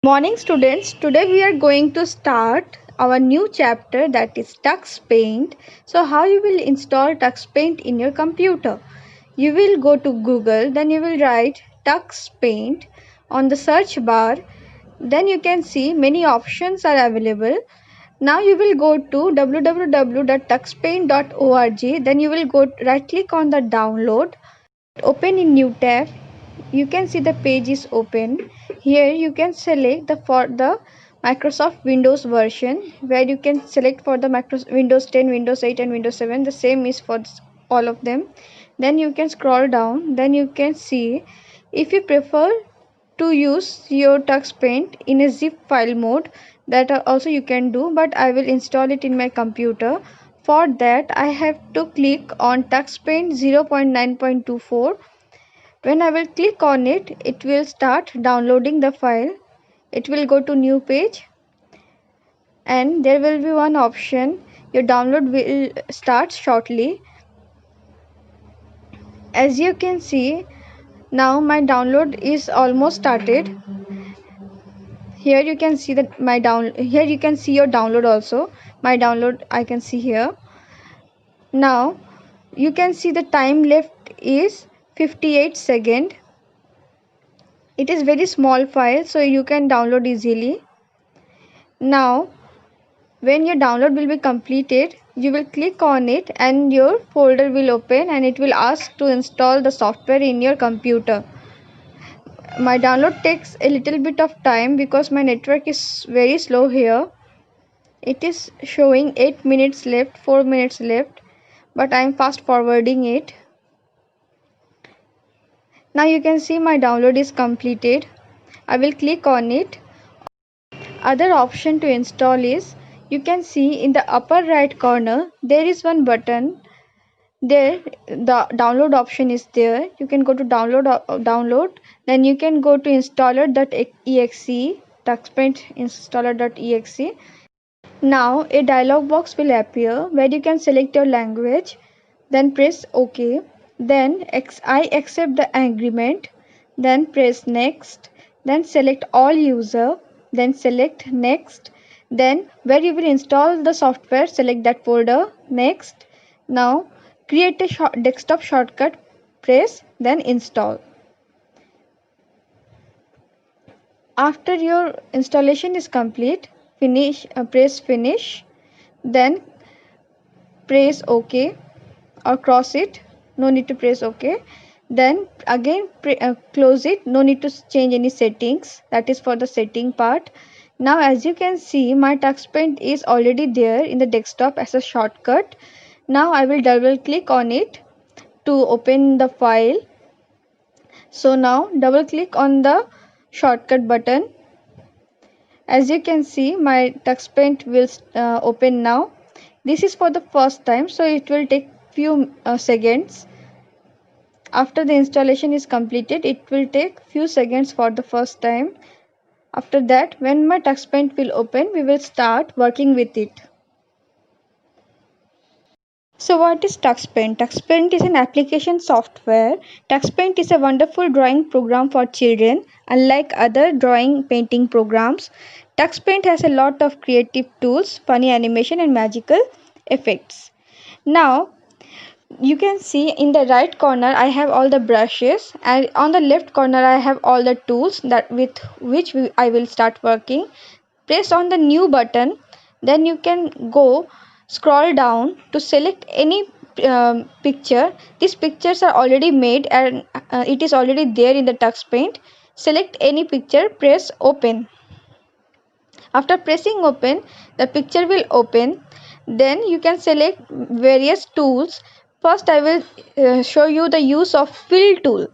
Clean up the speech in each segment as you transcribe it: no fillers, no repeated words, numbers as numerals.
Morning students, today we are going to start our new chapter, that is Tux Paint. So how you will install Tux Paint in your computer? You will go to Google, then you will write Tux Paint on the search bar. Then you can see many options are available. Now you will go to www.tuxpaint.org. Then you will go right click on the download, open in new tab. You can see the page is open. Here you can select the for the Microsoft Windows version, where you can select for the Windows 10, Windows 8 and Windows 7. The same is for all of them. Then you can scroll down, then you can see if you prefer to use your Tux Paint in a zip file mode, that also you can do, but I will install it in my computer. For that I have to click on Tux Paint 0.9.24. When I will click on it, it will start downloading the file. It will go to new page and there will be one option, your download will start shortly. As you can see, now my download is almost started. Here you can see that here you can see your download also. My download I can see here. Now you can see the time left is 58 seconds. It is very small file, so you can download easily. Now when your download will be completed, you will click on it and your folder will open and it will ask to install the software in your computer. My download takes a little bit of time because my network is very slow here. It is showing 8 minutes left, 4 minutes left, but I am fast forwarding it. Now you can see my download is completed. I will click on it. Other option to install is, you can see in the upper right corner there is one button. There the download option is there. You can go to download, then you can go to installer.exe, tuxpaint installer.exe. Now a dialog box will appear where you can select your language, then press OK. Then I accept the agreement, then press next, then select all user, then select next. Then where you will install the software, select that folder, next. Now create a desktop shortcut, press, then install. After your installation is complete, press finish, then press OK or cross it, no need to press OK. Then again close it, no need to change any settings, that is for the setting part. Now as you can see, my TuxPaint is already there in the desktop as a shortcut. Now I will double click on it to open the file. So now double click on the shortcut button. As you can see, my TuxPaint will open now. This is for the first time, so it will take few seconds. After the installation is completed, it will take few seconds for the first time. After that, when my TuxPaint will open, we will start working with it. So what is TuxPaint? TuxPaint is an application software. TuxPaint is a wonderful drawing program for children. Unlike other drawing painting programs, TuxPaint has a lot of creative tools, funny animation and magical effects. Now you can see in the right corner I have all the brushes, and on the left corner I have all the tools that with which I will start working. Press on the new button, then you can go scroll down to select any picture. These pictures are already made and it is already there in the TuxPaint. Select any picture, press open. After pressing open, the picture will open. Then you can select various tools. First I will show you the use of fill tool.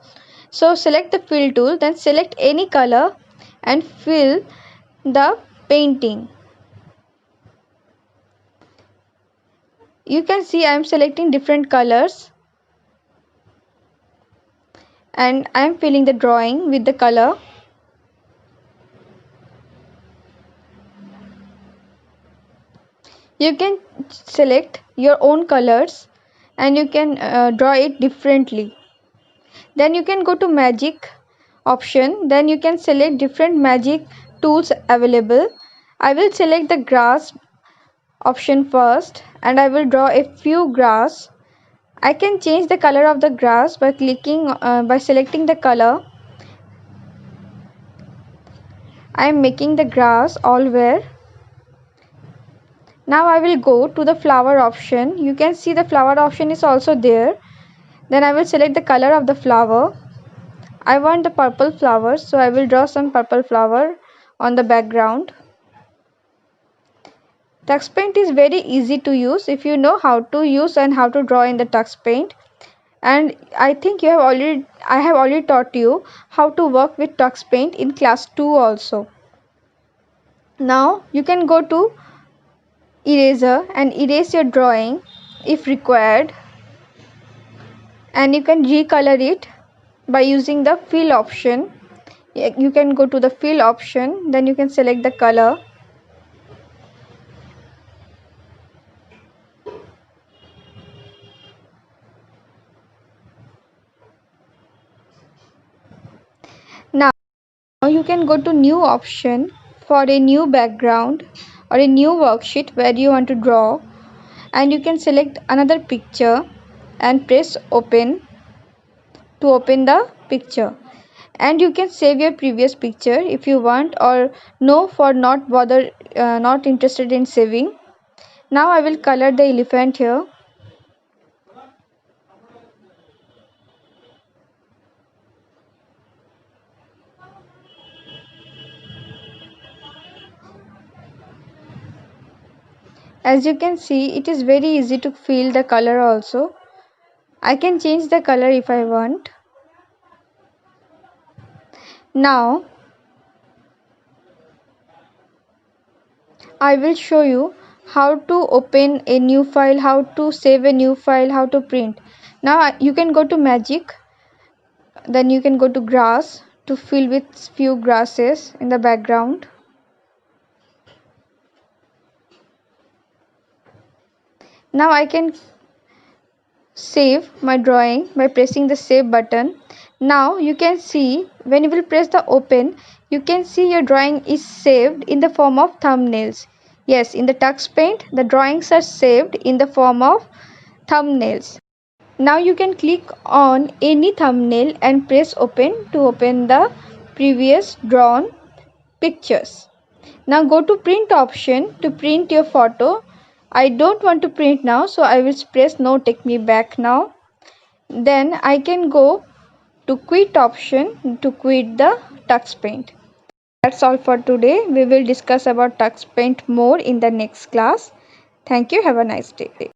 So select the fill tool, then select any color and fill the painting. You can see I am selecting different colors and I am filling the drawing with the color. You can select your own colors and you can draw it differently. Then you can go to magic option, then you can select different magic tools available. I will select the grass option first and I will draw a few grass. I can change the color of the grass by selecting the color. I am making the grass all where. Now I will go to the flower option. You can see the flower option is also there. Then I will select the color of the flower. I want the purple flowers, so I will draw some purple flower on the background. Tux Paint is very easy to use if you know how to use and how to draw in the Tux Paint. And I think I have already taught you how to work with Tux Paint in class 2 also. Now you can go to eraser and erase your drawing if required, and you can recolor it by using the fill option. You can go to the fill option, then you can select the color. Now you can go to new option for a new background or a new worksheet where you want to draw, and you can select another picture and press open to open the picture, and you can save your previous picture if you want, or no for not interested in saving. Now I will color the elephant here. As you can see, it is very easy to fill the color also. I can change the color if I want. Now I will show you how to open a new file, how to save a new file, how to print. Now you can go to magic, then you can go to grass to fill with few grasses in the background. Now I can save my drawing by pressing the save button. Now you can see when you will press the open, you can see your drawing is saved in the form of thumbnails. Yes, in the Tux Paint the drawings are saved in the form of thumbnails. Now you can click on any thumbnail and press open to open the previous drawn pictures. Now go to print option to print your photo. I don't want to print now, so I will press no, take me back now. Then I can go to quit option to quit the Tux Paint. That's all for today. We will discuss about Tux Paint more in the next class. Thank you. Have a nice day.